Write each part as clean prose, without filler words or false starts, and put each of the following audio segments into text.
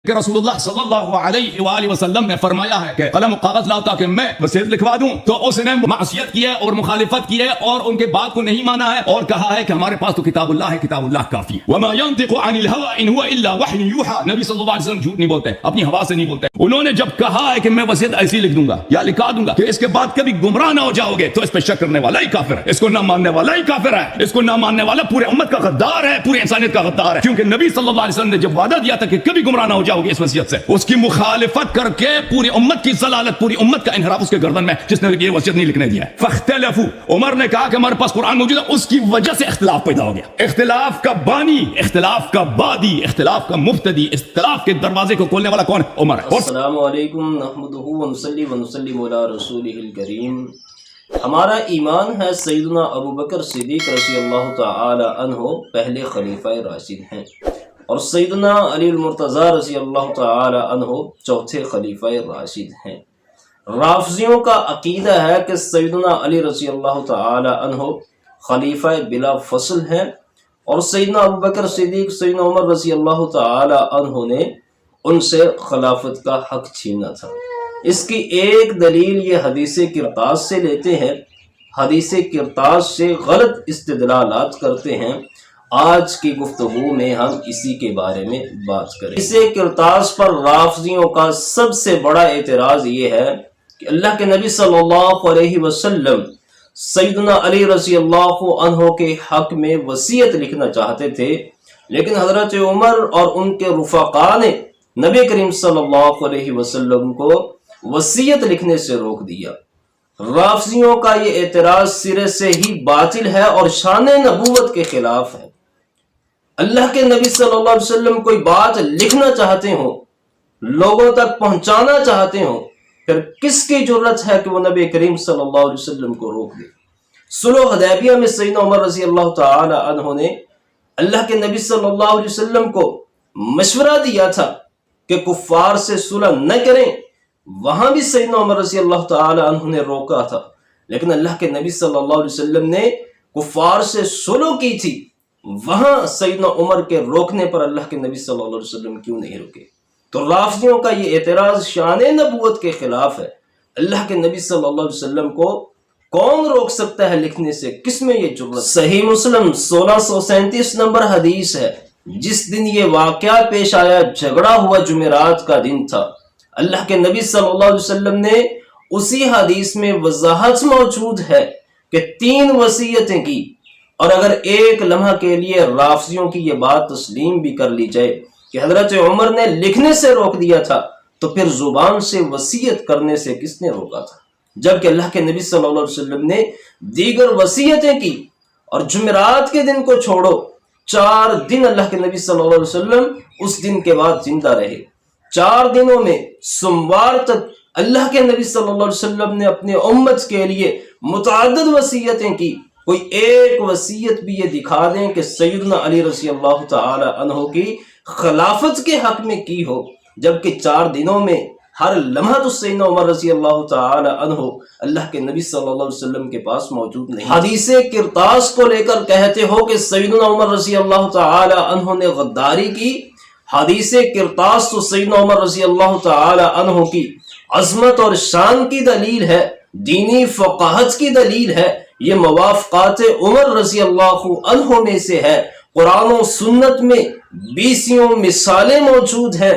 کہ رسول صلی اللہ علیہ وآلہ وسلم نے فرمایا ہے کہ قلم و کاغذ لاؤ تاکہ میں وصیت لکھوا دوں، تو اس نے معصیت کی ہے اور مخالفت کی ہے اور ان کے بات کو نہیں مانا ہے اور کہا ہے کہ ہمارے پاس تو کتاب اللہ ہے، کتاب اللہ کافی ہے۔ وما ينطق عن الهوى ان هو الا وحی یوحى، نبی صلی اللہ علیہ وسلم جھوٹ نہیں بولتے، اپنی ہوا سے نہیں بولتے۔ انہوں نے جب کہا ہے کہ میں وصیت ایسی لکھ دوں گا یا لکھا دوں گا کہ اس کے بعد کبھی گمراہ نہ ہو جاؤ گے، تو اس پہ شک کرنے والا ہی کافر ہے، اس کو نہ ماننے والا ہی کافر ہے، اس کو نہ ماننے والا پورے امت کا غدار ہے، پوری انسانیت کا غدار ہے، کیونکہ نبی صلی اللہ علیہ وسلم نے جب وعدہ دیا تھا کہ کبھی گمراہ نہ ہو جاؤ گے اس وصیت سے، اس کی مخالفت کر کے پوری امت کی ضلالت، پوری امت کا انحراف اس کے گردن میں، جس نے یہ وصیت نہیں لکھنے دیا ہے۔ فاختلفوا، عمر نے کہا کہ ہمارے پاس قرآن موجود ہے، اس کی وجہ سے اختلاف پیدا ہو گیا۔ اختلاف کا بانی، اختلاف کا بادی، اختلاف کا مبتدی، اختلاف کے دروازے کو کھولنے والا کون؟ عمر ہے۔ السلام علیکم نحمدہ ونصلی ونسلم علی رسولہ الکریم۔ ہمارا ایمان ہے سیدنا ابوبکر صدیق رضی اللہ تعالی عنہ پہلے خلیفہ راشد ہیں، اور سیدنا علی المرتضی رضی اللہ تعالی عنہ چوتھے خلیفہ راشد ہیں۔ رافضیوں کا عقیدہ ہے کہ سیدنا علی رضی اللہ تعالی عنہ خلیفہ بلا فصل ہیں، اور سیدنا ابوبکر صدیق، سیدنا عمر رضی اللہ تعالی عنہ نے ان سے خلافت کا حق چھینا تھا۔ اس کی ایک دلیل یہ حدیث کرتاز سے لیتے ہیں، حدیث کرتاز سے غلط استدلالات کرتے ہیں۔ آج کی گفتگو میں ہم اسی کے بارے میں بات کریں۔ اس کرتاز پر رافضیوں کا سب سے بڑا اعتراض یہ ہے کہ اللہ کے نبی صلی اللہ علیہ وسلم سیدنا علی رضی اللہ عنہ کے حق میں وصیت لکھنا چاہتے تھے، لیکن حضرت عمر اور ان کے رفقاء نے نبی کریم صلی اللہ علیہ وسلم کو وصیت لکھنے سے روک دیا۔ رافضیوں کا یہ اعتراض سرے سے ہی باطل ہے اور شان نبوت کے خلاف ہے۔ اللہ کے نبی صلی اللہ علیہ وسلم کوئی بات لکھنا چاہتے ہوں، لوگوں تک پہنچانا چاہتے ہوں، پھر کس کی جرت ہے کہ وہ نبی کریم صلی اللہ علیہ وسلم کو روک دے؟ صلح حدیبیہ میں سیدنا عمر رضی اللہ تعالی عنہ نے اللہ کے نبی صلی اللہ علیہ وسلم کو مشورہ دیا تھا کہ کفار سے صلح نہ کریں، وہاں بھی سیدنا عمر رضی اللہ تعالی عنہ نے روکا تھا، لیکن اللہ کے نبی صلی اللہ علیہ وسلم نے کفار سے صلح کی تھی، وہاں سیدنا عمر کے روکنے پر اللہ کے نبی صلی اللہ علیہ وسلم کیوں نہیں رکے؟ تو رافضیوں کا یہ اعتراض شان نبوت کے خلاف ہے۔ اللہ کے نبی صلی اللہ علیہ وسلم کو کون روک سکتا ہے لکھنے سے؟ کس میں یہ جرت؟ صحیح مسلم 1637 نمبر حدیث ہے، جس دن یہ واقعہ پیش آیا جھگڑا ہوا جمعرات کا دن تھا۔ اللہ کے نبی صلی اللہ علیہ وسلم نے اسی حدیث میں وضاحت موجود ہے کہ 3 وصیتیں کی، اور اگر ایک لمحہ کے لیے رافضیوں کی یہ بات تسلیم بھی کر لی جائے کہ حضرت عمر نے لکھنے سے روک دیا تھا، تو پھر زبان سے وصیت کرنے سے کس نے روکا تھا؟ جبکہ اللہ کے نبی صلی اللہ علیہ وسلم نے دیگر وصیتیں کی، اور جمعرات کے دن کو چھوڑو 4 دن اللہ کے نبی صلی اللہ علیہ وسلم اس دن کے بعد زندہ رہے۔ 4 دنوں میں سوموار تک اللہ کے نبی صلی اللہ علیہ وسلم نے اپنے امت کے لیے متعدد وصیتیں کی۔ کوئی ایک وصیت بھی یہ دکھا دیں کہ سیدنا علی رضی اللہ تعالی عنہ کی خلافت کے حق میں کی ہو، جبکہ 4 دنوں میں ہر لمحہ تو سیدنا عمر رضی اللہ تعالی عنہ اللہ کے نبی صلی اللہ علیہ وسلم کے پاس موجود نہیں۔ حدیث کرتاز کو لے کر کہتے ہو کہ سیدنا عمر رضی اللہ تعالی عنہ نے غداری کی۔ حدیث کرتاز تو سیدنا عمر رضی اللہ تعالی عنہ کی عظمت اور شان کی دلیل ہے، دینی فقاہت کی دلیل ہے۔ یہ موافقات عمر رضی اللہ عنہ میں سے ہے۔ قرآن و سنت میں 20 مثالیں موجود ہیں،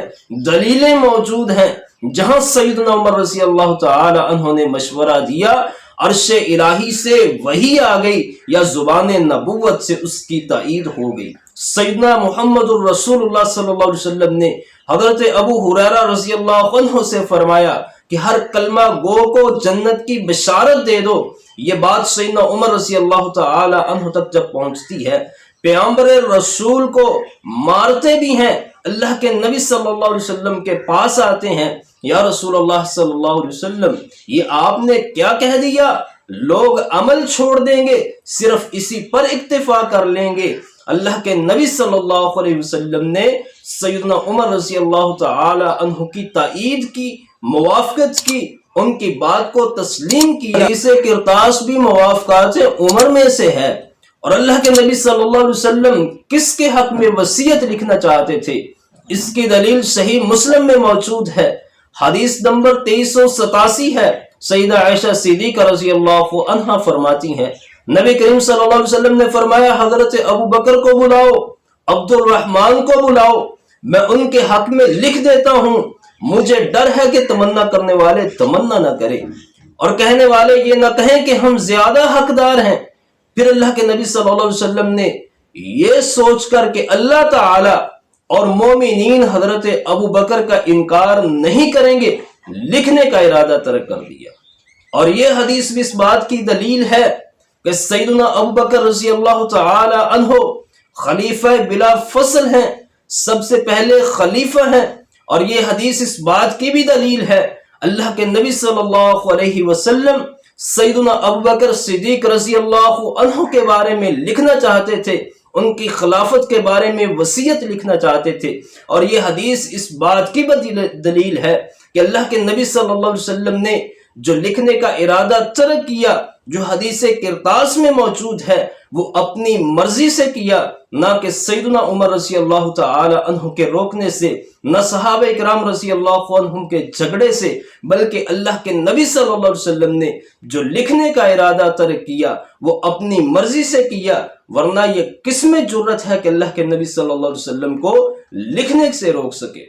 دلیلیں موجود ہیں، جہاں سیدنا عمر رضی اللہ تعالی عنہ نے مشورہ دیا، عرش الہی سے وحی آ گئی یا زبان نبوت سے اس کی تائید ہو گئی۔ سیدنا محمد الرسول اللہ صلی اللہ علیہ وسلم نے حضرت ابو ہریرہ رضی اللہ عنہ سے فرمایا کہ ہر کلمہ گو کو جنت کی بشارت دے دو۔ یہ بات سیدنا عمر رضی اللہ تعالی عنہ تک جب پہنچتی ہے، پیغمبر رسول کو مارتے بھی ہیں، اللہ کے نبی صلی اللہ علیہ وسلم کے پاس آتے ہیں، یا رسول اللہ صلی اللہ علیہ وسلم یہ آپ نے کیا کہہ دیا؟ لوگ عمل چھوڑ دیں گے، صرف اسی پر اکتفا کر لیں گے۔ اللہ کے نبی صلی اللہ علیہ وسلم نے سیدنا عمر رضی اللہ تعالی عنہ کی تائید کی، موافقت کی، ان کی بات کو تسلیم کیا۔ حدیث کرتاز بھی موافقات عمر میں سے ہے، اور اللہ کے نبی صلی اللہ علیہ وسلم کس کے حق میں وصیت لکھنا چاہتے تھے؟ اس کی دلیل صحیح مسلم میں موجود ہے، حدیث نمبر 2387 ہے۔ سیدہ عائشہ صدیقہ رضی اللہ عنہا فرماتی ہیں نبی کریم صلی اللہ علیہ وسلم نے فرمایا حضرت ابو بکر کو بلاؤ، عبد الرحمن کو بلاؤ، میں ان کے حق میں لکھ دیتا ہوں، مجھے ڈر ہے کہ تمنا کرنے والے تمنا نہ کریں اور کہنے والے یہ نہ کہیں کہ ہم زیادہ حقدار ہیں۔ پھر اللہ کے نبی صلی اللہ علیہ وسلم نے یہ سوچ کر کہ اللہ تعالی اور مومنین حضرت ابو بکر کا انکار نہیں کریں گے، لکھنے کا ارادہ ترک کر دیا۔ اور یہ حدیث بھی اس بات کی دلیل ہے کہ سیدنا ابو بکر رضی اللہ تعالی عنہ خلیفہ بلا فصل ہیں، سب سے پہلے خلیفہ ہیں۔ اور یہ حدیث اس بات کی بھی دلیل ہے، اللہ کے نبی صلی اللہ علیہ وسلم سیدنا ابو بکر صدیق رضی اللہ عنہ کے بارے میں لکھنا چاہتے تھے، ان کی خلافت کے بارے میں وصیت لکھنا چاہتے تھے۔ اور یہ حدیث اس بات کی دلیل ہے کہ اللہ کے نبی صلی اللہ علیہ وسلم نے جو لکھنے کا ارادہ ترک کیا، جو حدیث کرتاس میں موجود ہے، وہ اپنی مرضی سے کیا، نہ کہ سیدنا عمر رضی اللہ تعالی عنہ کے روکنے سے، نہ صحابہ اکرام رضی اللہ عنہم کے جھگڑے سے، بلکہ اللہ کے نبی صلی اللہ علیہ وسلم نے جو لکھنے کا ارادہ ترک کیا وہ اپنی مرضی سے کیا، ورنہ یہ کس میں جرت ہے کہ اللہ کے نبی صلی اللہ علیہ وسلم کو لکھنے سے روک سکے۔